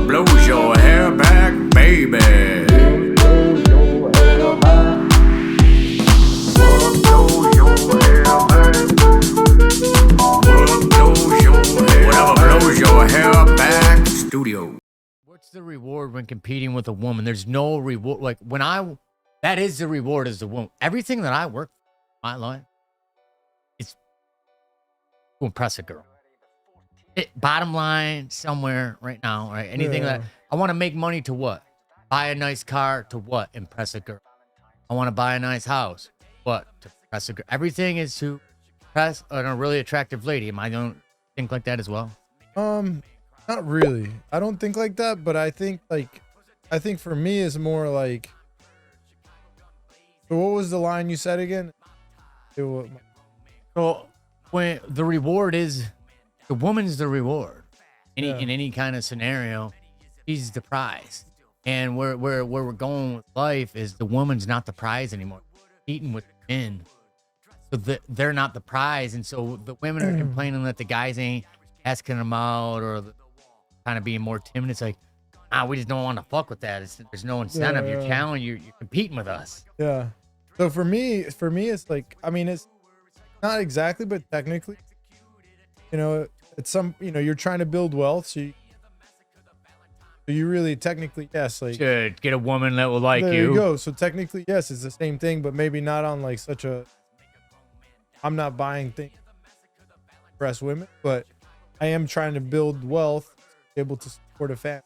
blows your hair back, baby? Whatever blows your hair back, studio. What's the reward when competing with a woman? There's no reward. Like that is the reward as the woman. Everything that I work for in my life is to impress a girl. Bottom line, somewhere right now, right? Anything that I want to make money to what? Buy a nice car to what? Impress a girl. I want to buy a nice house. What? To impress a girl. Everything is to impress a really attractive lady. Am I don't think like that as well? Not really. I don't think like that, but I think for me it's more like. So what was the line you said again? So when the reward is the woman's the reward, in any kind of scenario, she's the prize. And where we're going with life is the woman's not the prize anymore. Eating with men, so they're not the prize, and so the women are complaining that the guys ain't asking them out or kind of being more timid. It's like, we just don't want to fuck with that. There's no incentive. You're challenging. You're competing with us. Yeah. So for me, it's like, I mean, it's not exactly, but technically, it's you're trying to build wealth. So you really technically, yes, like should get a woman that will like there you. You go. So technically, yes, it's the same thing, but maybe not on like such a, I'm not buying things to impress women, but I am trying to build wealth, able to support a family.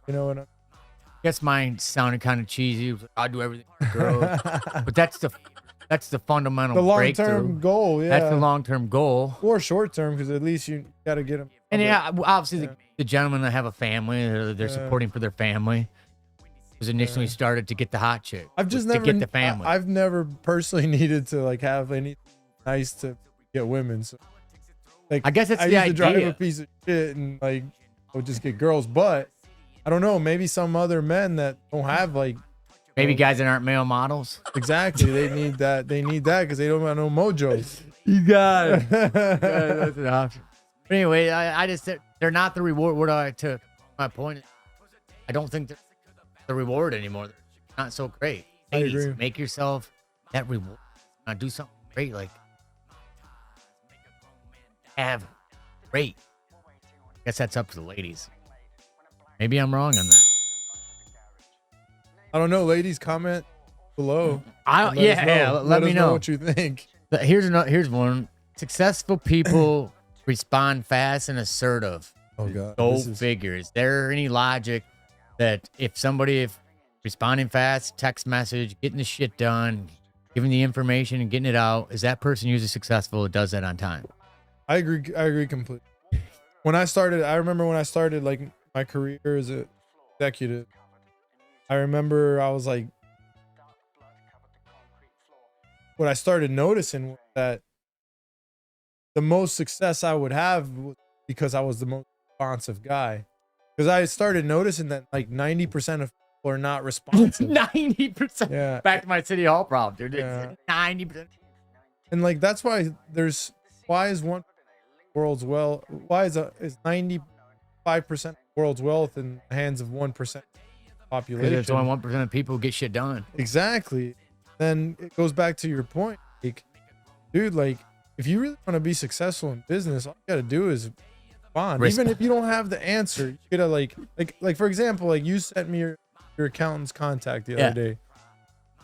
You know what I mean? I guess mine sounded kind of cheesy. I do everything for girls, but that's the fundamental the breakthrough. long-term goal. Yeah, that's the long-term goal, or short-term, because at least you got to get them. And obviously the gentlemen that have a family, they're supporting for their family. It was initially started to get the hot chick. I've just never to get the family. I've never personally needed to like have any nice to get women. So like, I guess it's I the used idea. to drive a piece of shit and like I would just get girls, but I don't know. Maybe some other men that don't have like. Maybe guys that aren't male models. Exactly. They need that. They need that because they don't have no mojos. You got it. That's an option. But anyway, I just said they're not the reward. To my point, I don't think they're the reward anymore. They're not so great. I Ladies, agree. make yourself that reward. Now do something great, like have great. I guess that's up to the ladies. Maybe I'm wrong on that. I don't know. Ladies, comment below. Let me us know what you think. Here's one. Successful people respond fast and assertive. Oh God. Go figure. Is there any logic that if responding fast, text message, getting the shit done, giving the information and getting it out, is that person usually successful that does that on time? I agree completely. I remember when I started like my career as an executive, I remember I was like, what I started noticing was that the most success I would have was because I was the most responsive guy. Because I started noticing that like 90% of people are not responsive. 90%. Yeah. Back to my city hall problem, dude. Yeah. 90%. And like that's why why is 95% of the world's wealth in the hands of 1% population? Because it's only 1% of people who get shit done. Exactly. Then it goes back to your point, like, dude, like if you really want to be successful in business, all you gotta do is respond. Even if you don't have the answer, you gotta like for example, like you sent me your accountant's contact the other day,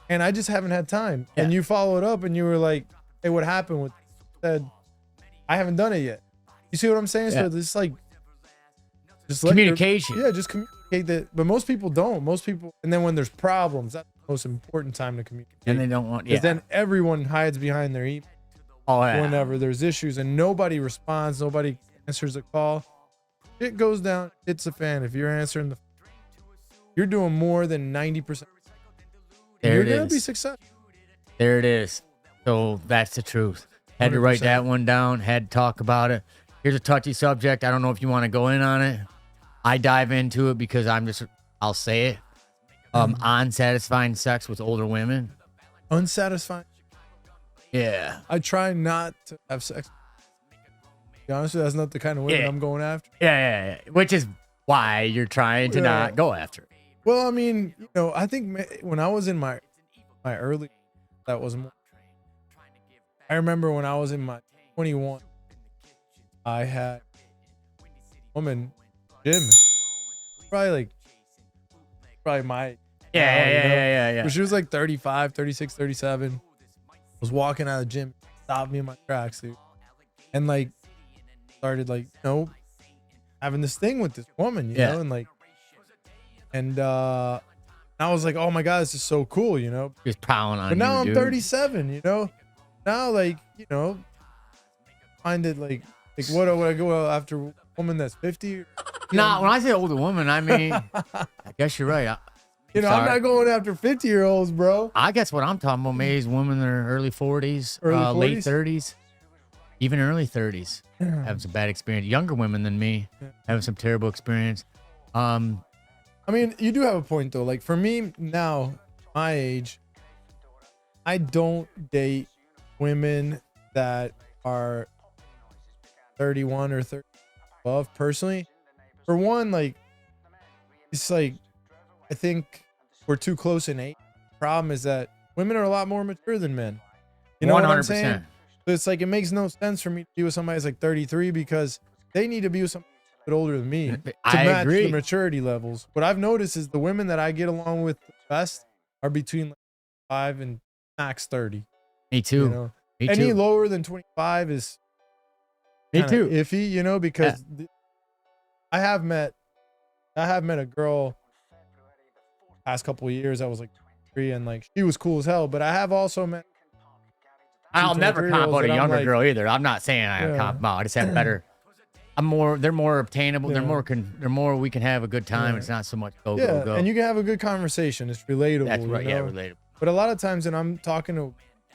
and I just haven't had time. And you followed up, and you were like, "Hey, what happened with?" Said, "I haven't done it yet." You see what I'm saying? So this like just communication. Just communicate that. But most people don't. Most people, and then when there's problems, that's the most important time to communicate. And they don't want. Because then everyone hides behind their email. Oh yeah. Whenever there's issues and nobody responds, nobody answers a call, it goes down. It's a fan. If you're answering you're doing more than 90%. You're gonna be successful. There it is. So that's the truth. Had to write 100%. that one down. Had to talk about it. Here's a touchy subject. I don't know if you want to go in on it. I dive into it because I'll say it. Unsatisfying sex with older women. Unsatisfying. Yeah. I try not to have sex. To be honest with you, that's not the kind of women I'm going after. Yeah. Which is why you're trying to not go after it. Well, I mean, you know, I think when I was in my early, that was more. I remember when I was in my 21, I had a woman, Jim, probably my, Yeah. But she was like 35, 36, 37. Was walking out of the gym, stopped me in my tracks, dude. And like, started like, you know, having this thing with this woman, you know, and like, and I was like, oh my God, this is so cool, you know. Just prowling on. But now I'm dude. 37, you know. Now, like, you know, find it like what would I go after a woman that's 50? Nah, when I say older woman, I mean, I guess you're right. You know, I'm not going after 50-year-olds, bro. I guess what I'm talking about, maybe is women in their early 40s, late 30s, even early 30s, having some bad experience. Younger women than me, having some terrible experience. I mean, you do have a point though. Like for me now, my age, I don't date women that are 31 or 30 above personally. For one, like, it's like, I think we're too close in age. Problem is that women are a lot more mature than men. You know 100%. What I'm saying? So it's like, it makes no sense for me to be with somebody that's like 33 because they need to be with somebody a bit older than me to match the maturity levels. What I've noticed is the women that I get along with the best are between like 5 and max 30. Me too. You know? Me Any too. lower than 25 is iffy, you know, because I have met a girl past couple of years. I was like 3 and like she was cool as hell, but I have also met. I'll never comp about a younger girl either. I'm not saying I comp out. I just have better. They're more obtainable. They're more we can have a good time. It's not so much go. And you can have a good conversation. It's relatable. That's right. You know? Yeah, relatable. But a lot of times when I'm talking to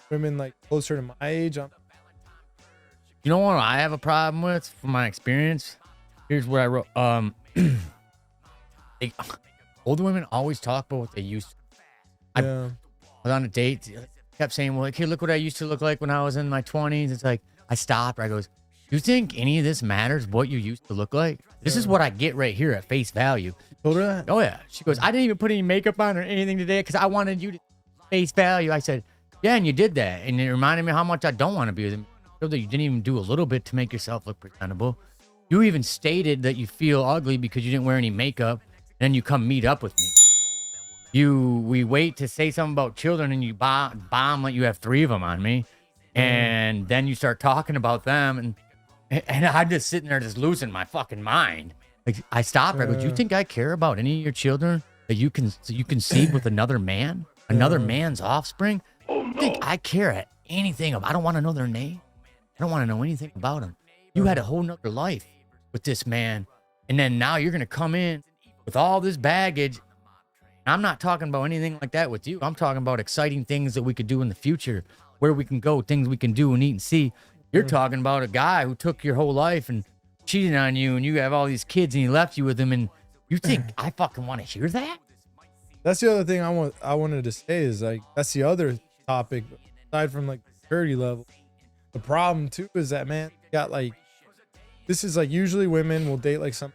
women like closer to my age, you know what I have a problem with from my experience? Here's what I wrote. Older women always talk about what they used to. I was on a date, kept saying, well, like, here, look what I used to look like when I was in my 20s. It's like, I stopped. I goes, you think any of this matters, what you used to look like? This is what I get right here at face value. Told her that? Oh, yeah. She goes, I didn't even put any makeup on or anything today because I wanted you to face value. I said, yeah, and you did that. And it reminded me how much I don't want to be with him. So that you didn't even do a little bit to make yourself look presentable. You even stated that you feel ugly because you didn't wear any makeup. And then you come meet up with me. We wait to say something about children and you bomb like you have 3 of them on me. And then you start talking about them. And I'm just sitting there just losing my fucking mind. Like I stopped her. I go, do you think I care about any of your children that you can conceive with another man? Another man's offspring? Oh, no. I think I care anything about. I don't want to know their name. I don't want to know anything about them. You had a whole nother life with this man. And then now you're going to come in with all this baggage. I'm not talking about anything like that with you. I'm talking about exciting things that we could do in the future, where we can go, things we can do and eat and see. You're talking about a guy who took your whole life and cheated on you and you have all these kids and he left you with him. And you think I fucking want to hear that? That's the other thing I wanted to say is like, that's the other topic aside from like the maturity level. The problem too is that, man, you got like, this is like usually women will date like some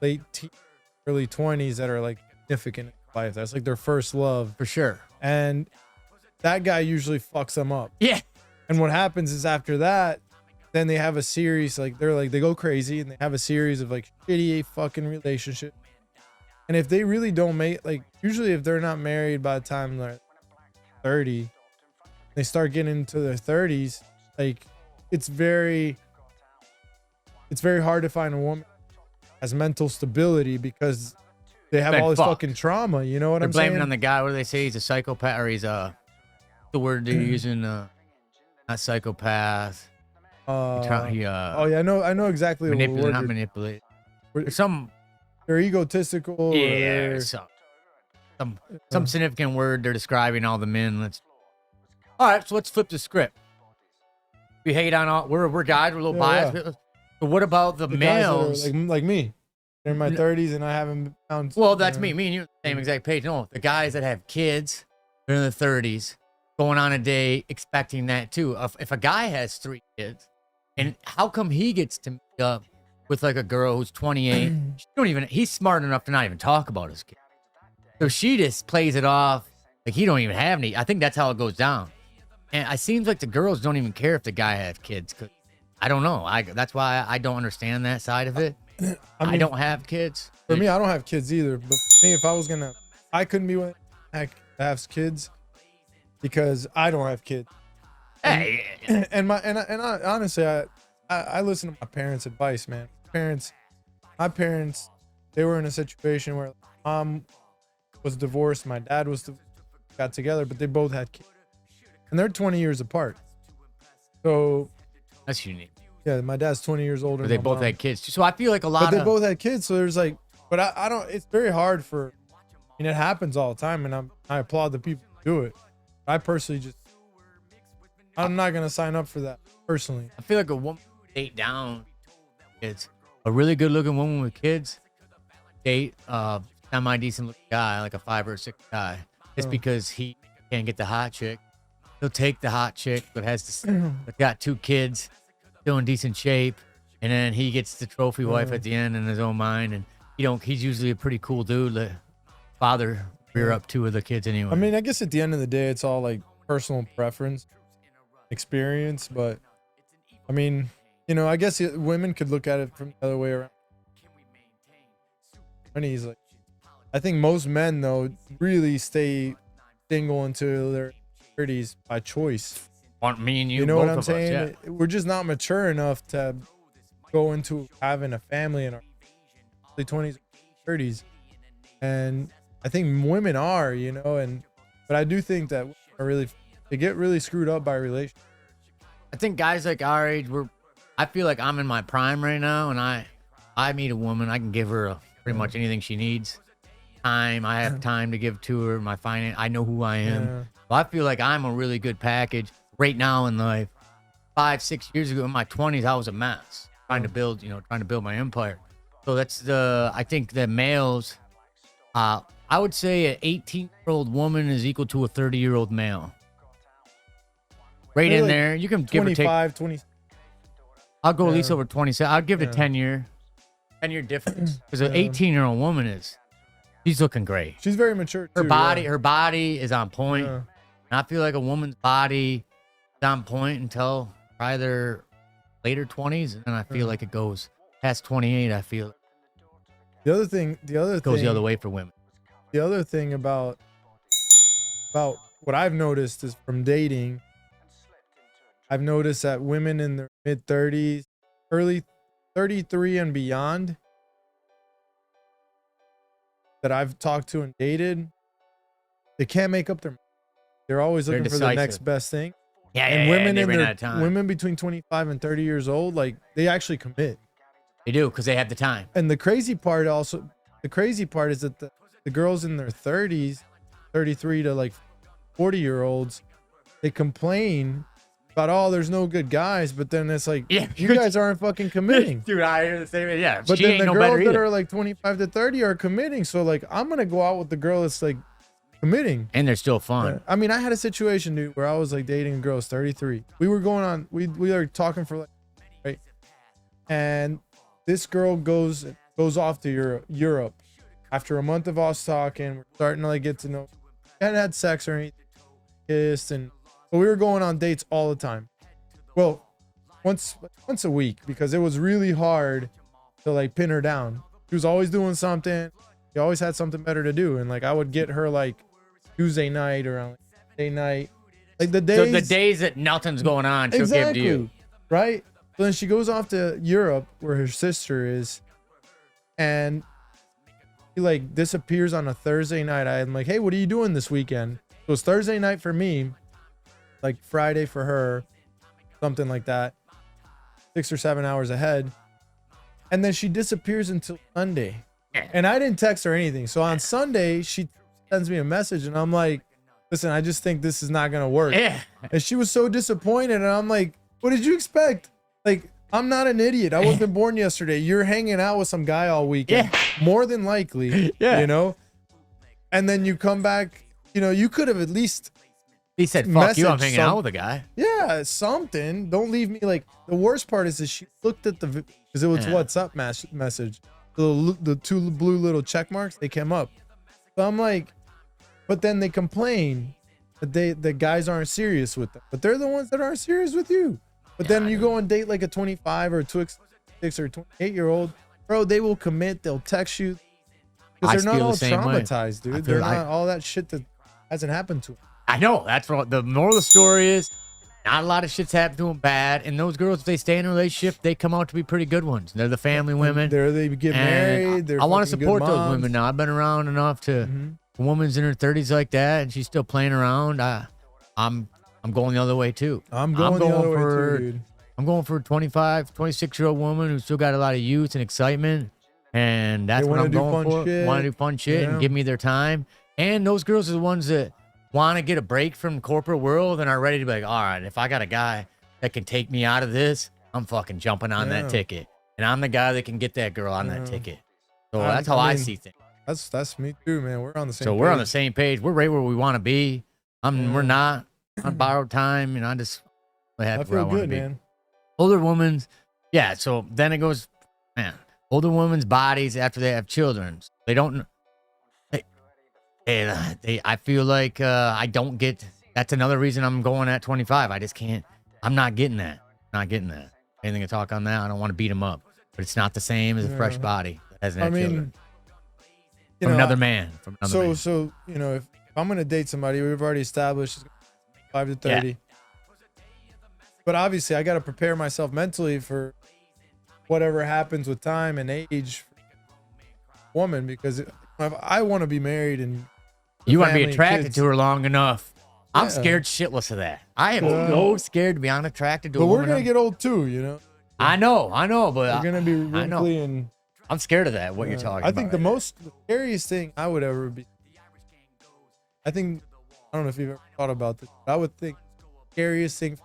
late teens, early 20s that are like significant in life. That's like their first love. For sure. And that guy usually fucks them up. Yeah. And what happens is after that, then they have a series, like they go crazy and they have a series of like shitty fucking relationships. And if they really don't make, like, usually if they're not married by the time they're 30, they start getting into their 30s, like it's very hard to find a woman that has mental stability because they have all this fucking trauma. You know what I'm saying? They're blaming on the guy. What do they say? He's a psychopath, or he's the word they're using, not psychopath. I know exactly what word. Not manipulate. They're egotistical. Yeah, some significant word they're describing all the men. All right, so let's flip the script. We hate on all. We're guys. We're a little biased. Yeah. But what about the males? Like me. They're in my 30s and I haven't found. Well, that's me. Me and you, same exact page. No, the guys that have kids, they're in their 30s, going on a date, expecting that too. If a guy has 3 kids, and how come he gets to meet up with like a girl who's 28. She don't even. He's smart enough to not even talk about his kid. So she just plays it off like he don't even have any. I think that's how it goes down. And it seems like the girls don't even care if the guy has kids. 'Cause I don't know. That's why I don't understand that side of it. I don't have kids. For me, I don't have kids either. But for me, if I was gonna, I couldn't be one that has kids because I don't have kids. Hey, And I honestly, I listen to my parents' advice, man. My parents, they were in a situation where mom was divorced, my dad got together, but they both had kids, and they're 20 years apart. So that's unique. yeah, my dad's 20 years older. But they than my both mom. had kids. So I feel like a lot But they of both had kids, so there's like, but I don't. It's very hard for. I mean, it happens all the time, and I applaud the people who do it. I personally I'm not gonna sign up for that personally. I feel like a woman date down. It's a really good looking woman with kids. Date semi decent looking guy, like a 5 or 6 guy. Just because he can't get the hot chick, he'll take the hot chick, but but got 2 kids, still in decent shape, and then he gets the trophy wife at the end in his own mind, and he's usually a pretty cool dude. The father rear up 2 of the kids anyway. I mean, I guess at the end of the day, it's all like personal preference, experience, but I mean, I guess women could look at it from the other way around. And he's like, I think most men though really stay single until their 30s by choice. Want me and you, You know both what I'm of us, saying? yeah. We're just not mature enough to go into having a family in our early 20s, 30s, and I think women are, but I do think that they get really screwed up by relationships. I think guys like our age, I feel like I'm in my prime right now, and I meet a woman, I can give her pretty much anything she needs. Time, I have time to give to her. My finance, I know who I am. Yeah. So I feel like I'm a really good package right now in life. 5-6 years ago in my 20s, I was a mess trying to build my empire. So I think the males, I would say an 18-year-old woman is equal to a 30-year-old male. Right in Like there. You can give or take. 25, 20. I'll go at least over 27. I'll give it a 10-year difference. Because an 18-year-old woman she's looking great. She's very mature too. Her body is on point. Yeah. And I feel like a woman's body is on point until probably their later 20s, and then I feel like it goes past 28. I feel The other thing goes the other way for women. The other thing about what I've noticed is from dating, I've noticed that women in their mid 30s, early 33 and beyond that I've talked to and dated, they can't make up their mind. They're always looking for the next best thing. Yeah, And women they in ran their out of time. women between 25 and 30 years old, like they actually commit. They do because they have the time. And the crazy part is that the girls in their 30s, 33 to like 40-year-olds, they complain about, there's no good guys, but then it's like, you guys aren't fucking committing. Dude, I hear the same. Yeah, But she then ain't the no girls better that either. are like 25 to 30 are committing. So like, I'm going to go out with the girl that's like committing. And they're still fun. I mean, I had a situation, dude, where I was like dating a girl who's 33. We were going on, we were talking for like, right? And this girl goes off to Europe. After a month of us talking, we're starting to like get to know. We hadn't had sex or anything, kissed, but we were going on dates all the time. Well, once a week, because it was really hard to like pin her down. She was always doing something. She always had something better to do, and like I would get her like Tuesday night or on Thursday night, like the days. So the days that nothing's going on, she'll give to you. Right? So then she goes off to Europe where her sister is, and she like disappears on a Thursday night. I'm like, hey, what are you doing this weekend? So it's Thursday night for me, like Friday for her, something like that, 6 or 7 hours ahead. And then she disappears until Sunday. And I didn't text her anything. So on Sunday, she sends me a message and I'm like, listen, I just think this is not going to work. Yeah. And she was so disappointed. And I'm like, what did you expect? Like, I'm not an idiot. I wasn't born yesterday. You're hanging out with some guy all weekend. More than likely. Yeah. And then you come back, you could have at least He said, "Fuck you, I'm message hanging out with a guy." Yeah, something. Don't leave me like. The worst part is that she looked at the because it was Yeah. WhatsApp message. The two blue little check marks, they came up. So I'm like, but then they complain that the guys aren't serious with them, but they're the ones that aren't serious with you. But then you go and date like a 25 or a 26 or 28-year-old, bro. They will commit. They'll text you because they're not all traumatized, dude. They're not all that shit that hasn't happened to them. I know. That's what the moral of the story is. Not a lot of shit's happened to them bad. And those girls, if they stay in a relationship, they come out to be pretty good ones. They're the family women. They get married. I want to support those women now. I've been around enough to a woman's in her 30s like that, and she's still playing around. I'm going the other way too. I'm going the other way too, dude. I'm going for a 25, 26-year-old woman who's still got a lot of youth and excitement. And that's what I'm going for. Want to do fun shit and give me their time. And those girls are the ones that want to get a break from the corporate world and are ready to be like, all right, if I got a guy that can take me out of this, I'm fucking jumping on that ticket. And I'm the guy that can get that girl on that ticket. So that's how I see things. That's me too, man. We're on the same page. We're on the same page. We're right where we want to be. We're not on borrowed time. You know, I just have where I want to be. Man. Older women's, yeah. So then it goes, man, older women's bodies after they have children. They don't I feel like I don't get. That's another reason I'm going at 25. I just can't. I'm not getting that. Not getting that. Anything to talk on that? I don't want to beat them up, but it's not the same as a fresh body that hasn't had children. From another man. So you know, if I'm gonna date somebody, we've already established 5 to 30. Yeah. But obviously, I got to prepare myself mentally for whatever happens with time and age. For woman, because if I want to be married and you want to be attracted to her long enough. I'm scared shitless of that. I am so scared to be unattracted to a woman. But we're gonna get old too, you know. I know, but we're gonna be wrinkly and. I'm scared of that. What you're talking about. I think the scariest thing I would ever be. I don't know if you've ever thought about this. But I would think scariest thing to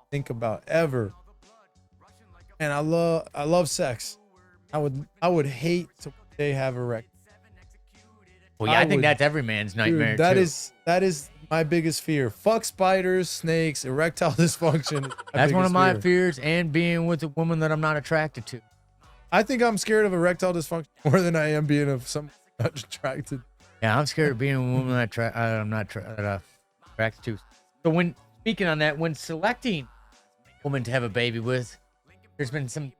think about ever. And I love sex. I would hate to they have erections. Well, yeah, I think that's every man's nightmare. Dude, that is my biggest fear. Fuck spiders, snakes, erectile dysfunction. That's one of my fears, and being with a woman that I'm not attracted to. I think I'm scared of erectile dysfunction more than I am being of someone not attracted. Yeah, I'm scared of being a woman that I'm not attracted to. So when speaking on that, when selecting a woman to have a baby with, there's been some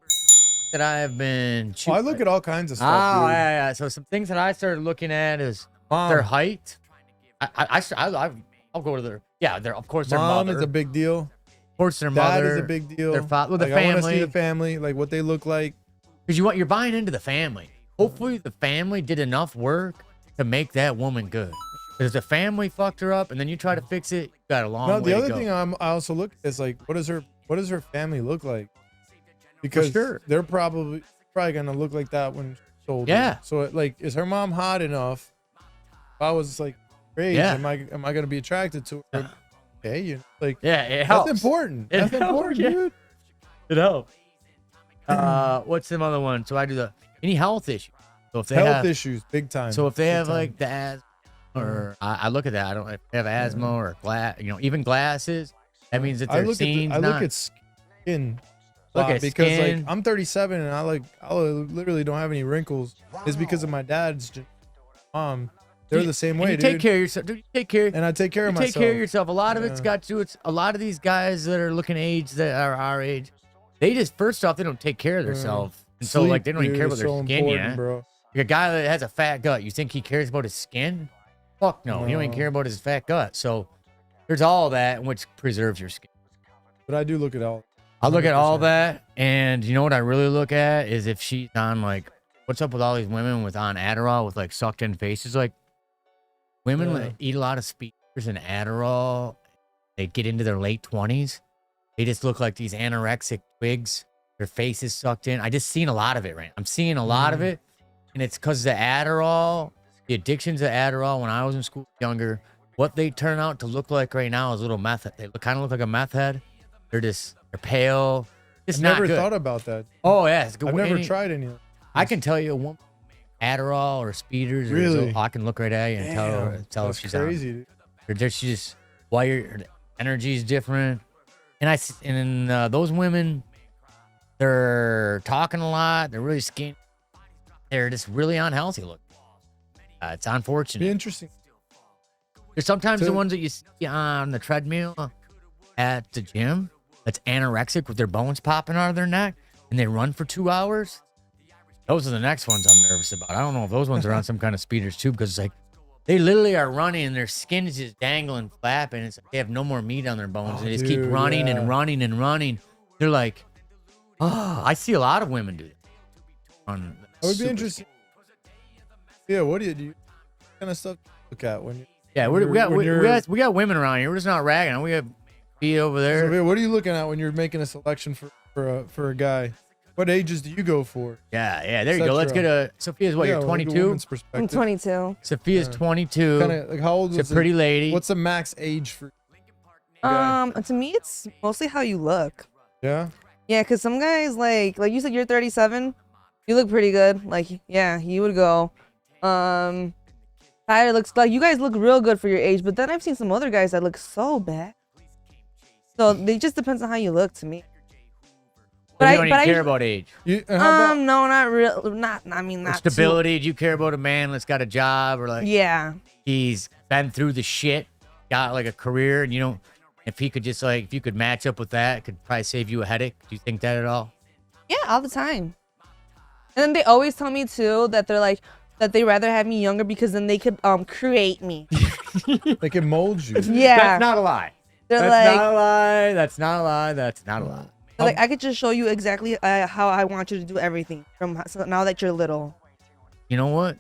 that I have been. I look at all kinds of stuff. Oh, yeah. So some things that I started looking at is their height. I'll go to their of course their mom mother is a big deal. Of course their mother. Dad is a big deal. Their father, the family. family. I want to see the family, like what they look like. Because you're buying into the family. Hopefully the family did enough work to make that woman good. Because the family fucked her up, and then you try to fix it, you got a long way to go. The other thing I also look at is like, what does her family look like? Because they're probably gonna look like that when she's older. Yeah. So like, is her mom hot enough? If I was like, great, am I gonna be attracted to her? Okay, it helps. That's important. That's important, dude. It helps. What's some other one? So I do any health issues. So if they have issues, big time. So if they have like the asthma, or I look at that. I don't if they have asthma or even glasses. That means that their scene's not. I look at skin. Because skin. like I'm 37 and I literally don't have any wrinkles. It's because of my dad's mom. They're the same way, dude. Take care of yourself. Dude, you take care. And I take care of myself. Take care of yourself. A lot of it's got to. It's a lot of these guys that are looking age that are our age. They just first off they don't take care of themselves, and so like they don't even care about their skin yet. Bro. Like a guy that has a fat gut, you think he cares about his skin? Fuck no, he don't even care about his fat gut. So there's all that which preserves your skin. But I do look at all. I look at all that, and you know what I really look at is if she's on like, what's up with all these women on Adderall with like sucked in faces? Like women that eat a lot of speakers and Adderall, they get into their late 20s. They just look like these anorexic twigs. Their face is sucked in. I just seen a lot of it, right? I'm seeing a lot of it, and it's because the Adderall, the addictions of Adderall. When I was in school younger, what they turn out to look like right now is little meth. They kind of look like a meth head. They're pale. It's not good. Never thought about that. Oh yeah, it's good. I've never tried any of them. I can tell you a woman, Adderall or speeders. Really? I can look right at you and tell if she's crazy. Dude. She's just wired energy is different. And those women, they're talking a lot. They're really skinny. They're just really unhealthy looking. It's unfortunate. Be interesting. There's sometimes the ones that you see on the treadmill at the gym that's anorexic with their bones popping out of their neck and they run for 2 hours. Those are the next ones I'm nervous about. I don't know if those ones are on some kind of speeders too, because it's like they literally are running and their skin is just dangling, flapping. It's like they have no more meat on their bones. Oh, they just keep running and running and running. They're like, oh, I see a lot of women do that. That would be interesting. Yeah, what do you what kind of stuff do you look at when you? Yeah, we got women around here. We're just not ragging on. We have B over there. So, what are you looking at when you're making a selection for a guy? What ages do you go for? Yeah. There you go. Let's get a Sophia's. What, you're 22? I'm 22. Sophia's 22. Kind of like how old? She's a pretty lady. What's the max age for? To me, it's mostly how you look. Yeah. Yeah, because some guys like you said, you're 37. You look pretty good. Like, yeah, you would go. Tyler looks like you guys look real good for your age, but then I've seen some other guys that look so bad. So it just depends on how you look to me. But you don't care about age. No, not real. Not. I mean, not stability. Do you care about a man that's got a job or like? Yeah. He's been through the shit, got like a career, and you know, if he could just like, if you could match up with that, it could probably save you a headache. Do you think that at all? Yeah, all the time. And then they always tell me too that they're like that they rather have me younger because then they could create me. They can mold you. Yeah. That's not a lie. They're That's not a lie. That's not a lie. That's not a lie. Like I could just show you exactly how I want you to do everything from now that you're little. You know what?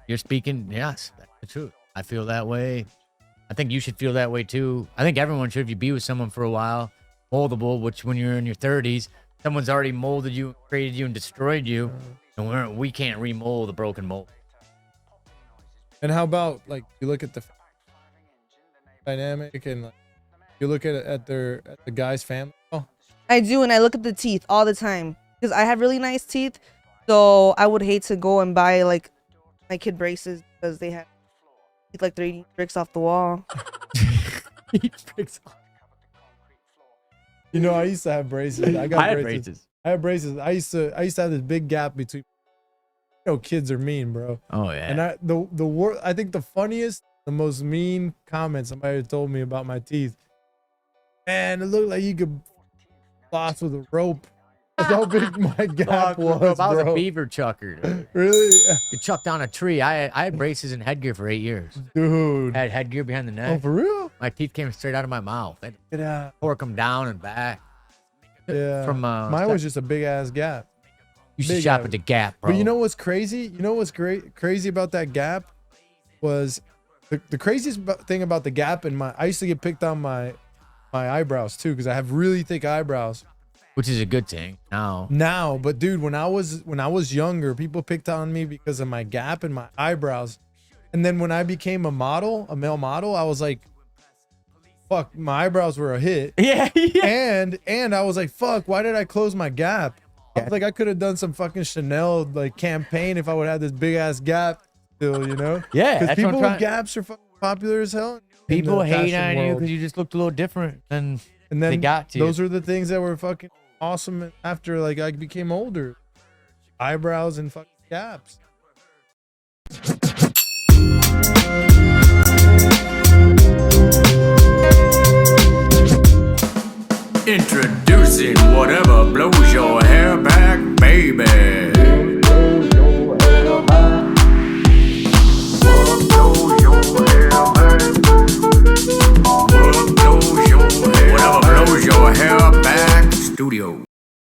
You're speaking. Yes, that's the truth. I feel that way. I think you should feel that way too. I think everyone should. If you be with someone for a while, moldable, which when you're in your 30s, someone's already molded you, created you, and destroyed you, and we can't remold the broken mold. And how about like you look at the dynamic and like, you look at the guy's family? Oh. I do, and I look at the teeth all the time because I have really nice teeth. So I would hate to go and buy like my kid braces because they have teeth like they're eating bricks off the wall. You know, I used to have braces. I had braces. I have braces. I used to have this big gap between. You know, kids are mean, bro. Oh yeah. And I think the funniest, the most mean comment somebody told me about my teeth. Man, it looked like you could floss with a rope. That's how big my gap was, I was bro. a beaver chucker. Dude. Really? You chuck down a tree. I had braces and headgear for 8 years. Dude. I had headgear behind the neck. Oh, for real? My teeth came straight out of my mouth. I Yeah. pork them down and back. Yeah. From mine was just a big ass gap. You should big shop gap. at the Gap, bro. But you know what's crazy? You know what's crazy about that gap was the craziest thing about the gap in I used to get picked on my eyebrows too because I have really thick eyebrows. Which is a good thing now. Now, but dude, when I was younger, people picked on me because of my gap and my eyebrows. And then when I became a male model, I was like, fuck, my eyebrows were a hit. Yeah. And I was like, fuck, why did I close my gap? I was like, I could have done some fucking Chanel like campaign if I would have this big ass gap still, you know? Yeah, because that's people what I'm with gaps are fucking popular as hell. People hate on you because you just looked a little different than and then they got to. Those are the things that were fucking awesome after like I became older. Eyebrows and fucking gaps. Introducing whatever blows your hair back, baby.